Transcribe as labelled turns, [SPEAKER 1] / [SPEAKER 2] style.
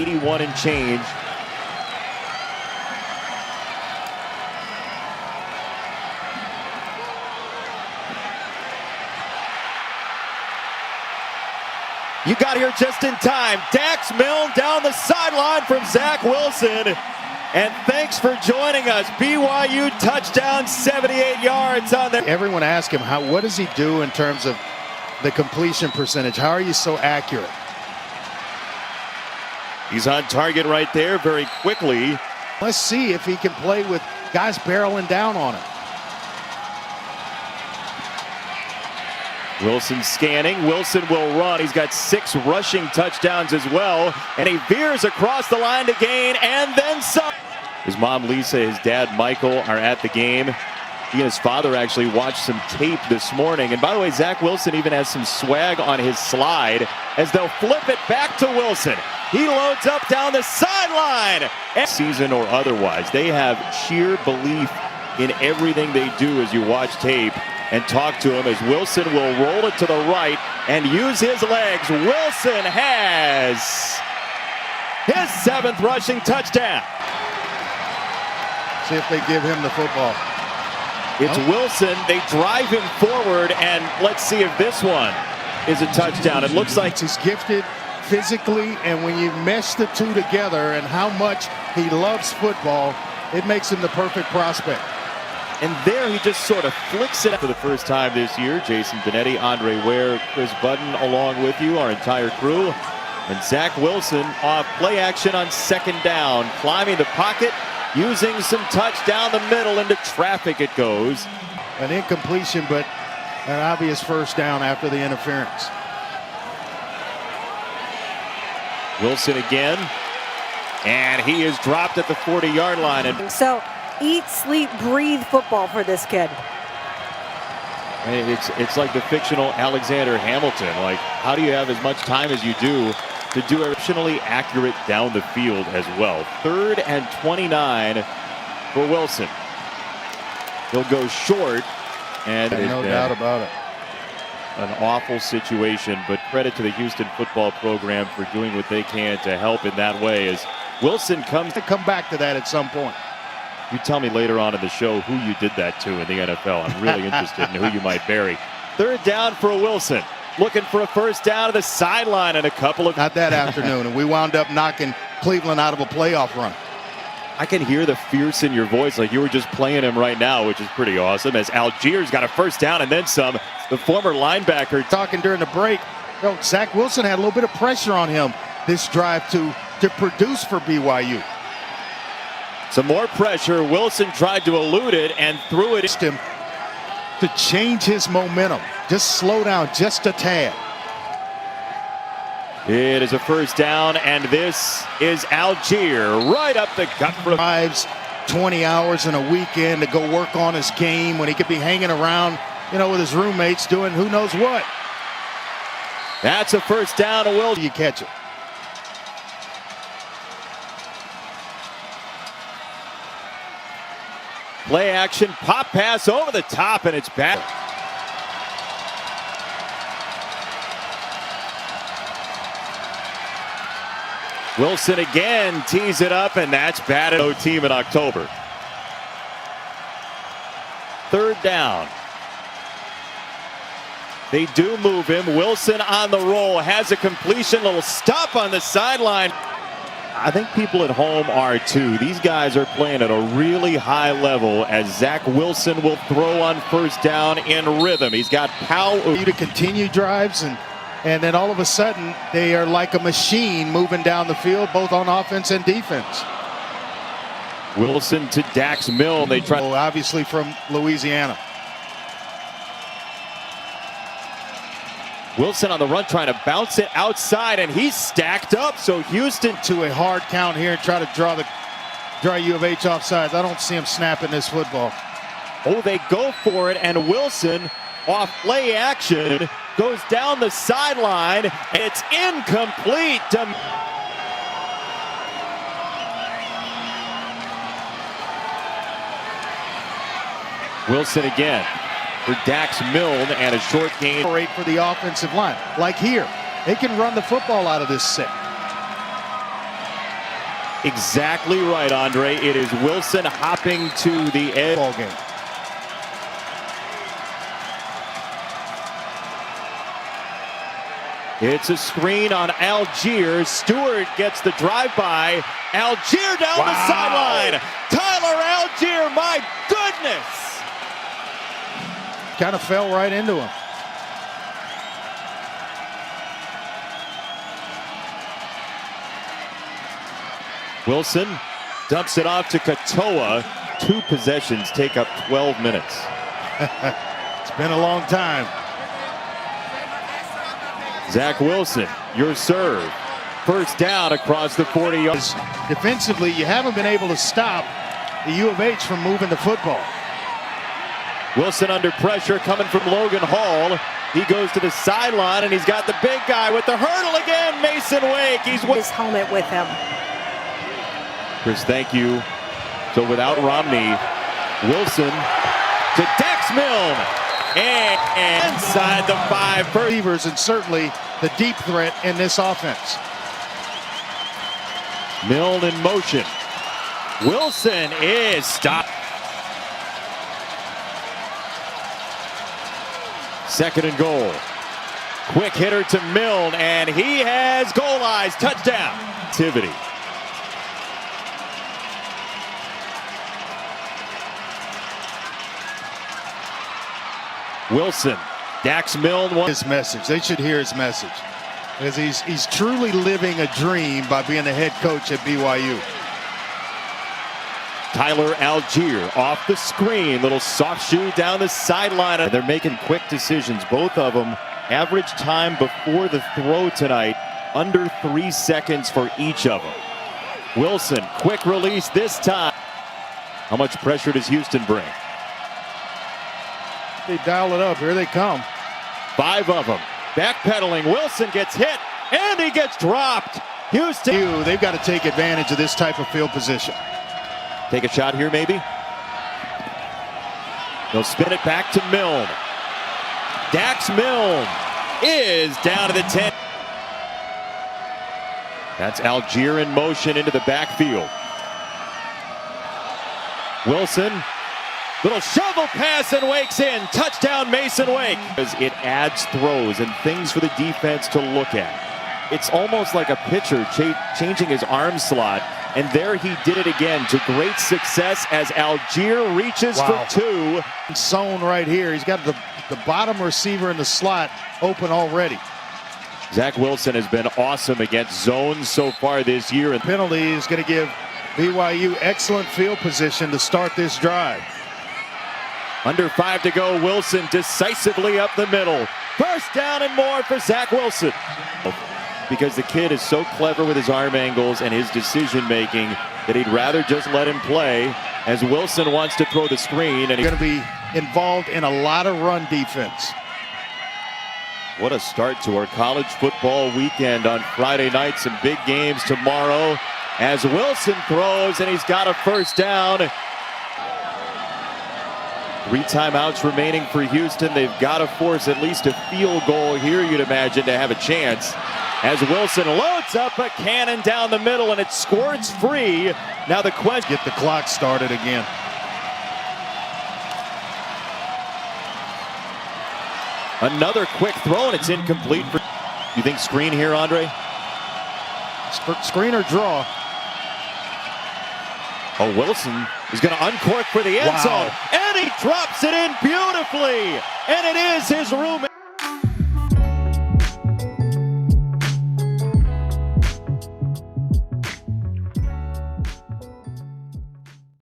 [SPEAKER 1] 81 and change. You got here just in time. Dax Milne down the sideline from Zach Wilson. And thanks for joining us. BYU touchdown, 78 yards on there.
[SPEAKER 2] Everyone asked him, what does he do in terms of the completion percentage? How are you so accurate?
[SPEAKER 1] He's on target right there very quickly.
[SPEAKER 2] Let's see if he can play with guys barreling down on him.
[SPEAKER 1] Wilson scanning. Wilson will run. He's got 6 rushing touchdowns as well. And he veers across the line to gain and then some. His mom Lisa, his dad Michael are at the game. He and his father actually watched some tape this morning. And by the way, Zach Wilson even has some swag on his slide as they'll flip it back to Wilson. He loads up down the sideline. Season or otherwise, they have sheer belief in everything they do as you watch tape and talk to him as Wilson will roll it to the right and use his legs. Wilson has his 7th rushing touchdown.
[SPEAKER 2] See if they give him the football.
[SPEAKER 1] It's Wilson. They drive him forward, and let's see if this one is a touchdown. It looks like
[SPEAKER 2] he's gifted physically, and when you mesh the two together and how much he loves football, it makes him the perfect prospect.
[SPEAKER 1] And there he just sort of flicks it for the first time this year. Jason Benetti, Andre Ware, Chris Budden along with you, our entire crew. And Zach Wilson off play action on 2nd down, climbing the pocket, using some touch down the middle into traffic it goes.
[SPEAKER 2] An incompletion, but an obvious first down after the interference.
[SPEAKER 1] Wilson again, and he is dropped at the 40-yard line. And
[SPEAKER 3] so eat, sleep, breathe football for this kid.
[SPEAKER 1] It's like the fictional Alexander Hamilton. Like, how do you have as much time as you do to do exceptionally accurate down the field as well? 3rd and 29 for Wilson. He'll go short, and
[SPEAKER 2] no doubt about it.
[SPEAKER 1] An awful situation, but credit to the Houston football program for doing what they can to help in that way as Wilson comes
[SPEAKER 2] to come back to that at some point.
[SPEAKER 1] You tell me later on in the show who you did that to in the NFL. I'm really interested in who you might bury. 3rd down for Wilson. Looking for a first down to the sideline and a couple of...
[SPEAKER 2] Not that afternoon, and we wound up knocking Cleveland out of a playoff run.
[SPEAKER 1] I can hear the fierce in your voice like you were just playing him right now, which is pretty awesome, as Algiers got a first down and then some. The former linebacker
[SPEAKER 2] talking during the break. Zach Wilson had a little bit of pressure on him this drive to produce for BYU.
[SPEAKER 1] Some more pressure. Wilson tried to elude it and threw it.
[SPEAKER 2] Him to change his momentum. Just slow down just a tad.
[SPEAKER 1] It is a first down, and this is Algier right up the gut.
[SPEAKER 2] Drives 20 hours in a weekend to go work on his game when he could be hanging around, with his roommates doing who knows what.
[SPEAKER 1] That's a first down to Wilson.
[SPEAKER 2] You catch it.
[SPEAKER 1] Play action, pop pass over the top, and it's back. Wilson again tees it up, and that's batted. No team in October. 3rd down. They do move him. Wilson on the roll, has a completion, little stop on the sideline. I think people at home are too. These guys are playing at a really high level as Zach Wilson will throw on first down in rhythm. He's got power.
[SPEAKER 2] To continue drives, and then all of a sudden they are like a machine moving down the field, both on offense and defense.
[SPEAKER 1] Wilson to Dax Milne. They try.
[SPEAKER 2] Obviously from Louisiana.
[SPEAKER 1] Wilson on the run trying to bounce it outside, and he's stacked up. So Houston
[SPEAKER 2] to a hard count here and try to draw U of H offsides. I don't see him snapping this football.
[SPEAKER 1] Oh, they go for it, and Wilson off play action goes down the sideline, and it's incomplete. Wilson again for Dax Milne and a short gain.
[SPEAKER 2] For the offensive line. Like here, they can run the football out of this set.
[SPEAKER 1] Exactly right, Andre. It is Wilson hopping to the edge.
[SPEAKER 2] Ball game.
[SPEAKER 1] It's a screen on Algier. Stewart gets the drive-by. Algier down the sideline. Tyler Algier, my goodness!
[SPEAKER 2] Kind of fell right into him.
[SPEAKER 1] Wilson dumps it off to Katoa. 2 possessions take up 12 minutes.
[SPEAKER 2] It's been a long time.
[SPEAKER 1] Zach Wilson, your serve. First down across the 40 yards.
[SPEAKER 2] Defensively, you haven't been able to stop the U of H from moving the football.
[SPEAKER 1] Wilson under pressure coming from Logan Hall. He goes to the sideline and he's got the big guy with the hurdle again, Mason Wake. He's
[SPEAKER 3] His helmet with him.
[SPEAKER 1] Chris, thank you. So without Romney, Wilson to Dax Milne. And inside the 5.
[SPEAKER 2] Receivers and certainly the deep threat in this offense.
[SPEAKER 1] Milne in motion. Wilson is stopped. Second and goal. Quick hitter to Milne, and he has goal eyes. Touchdown. Activity. Wilson, Dax Milne won.
[SPEAKER 2] His message. They should hear his message. Because he's truly living a dream by being the head coach at BYU.
[SPEAKER 1] Tyler Algier off the screen. Little soft shoe down the sideline. They're making quick decisions. Both of them. Average time before the throw tonight, under 3 seconds for each of them. Wilson, quick release this time. How much pressure does Houston bring?
[SPEAKER 2] They dial it up. Here they come.
[SPEAKER 1] 5 of them. Backpedaling. Wilson gets hit, and he gets dropped. Houston.
[SPEAKER 2] They've got to take advantage of this type of field position.
[SPEAKER 1] Take a shot here, maybe. They'll spin it back to Milne. Dax Milne is down to the 10. That's Algier in motion into the backfield. Wilson. Little shovel pass and Wake's in. Touchdown Mason Wake. It adds throws and things for the defense to look at. It's almost like a pitcher changing his arm slot. And there he did it again to great success as Algier reaches for 2.
[SPEAKER 2] Zone right here. He's got the bottom receiver in the slot open already.
[SPEAKER 1] Zach Wilson has been awesome against zones so far this year. And
[SPEAKER 2] penalty is going to give BYU excellent field position to start this drive.
[SPEAKER 1] Under 5 to go, Wilson decisively up the middle. First down and more for Zach Wilson. Because the kid is so clever with his arm angles and his decision making that he'd rather just let him play as Wilson wants to throw the screen. And he's
[SPEAKER 2] going to be involved in a lot of run defense.
[SPEAKER 1] What a start to our college football weekend on Friday night. Some big games tomorrow as Wilson throws and he's got a first down. 3 timeouts remaining for Houston. They've got to force at least a field goal here, you'd imagine, to have a chance. As Wilson loads up a cannon down the middle and it squirts free. Now the question.
[SPEAKER 2] Get the clock started again.
[SPEAKER 1] Another quick throw and it's incomplete. You think screen here, Andre?
[SPEAKER 2] Screen or draw.
[SPEAKER 1] Oh, Wilson is going to uncork for the end zone. And he drops it in beautifully. And it is his roommate.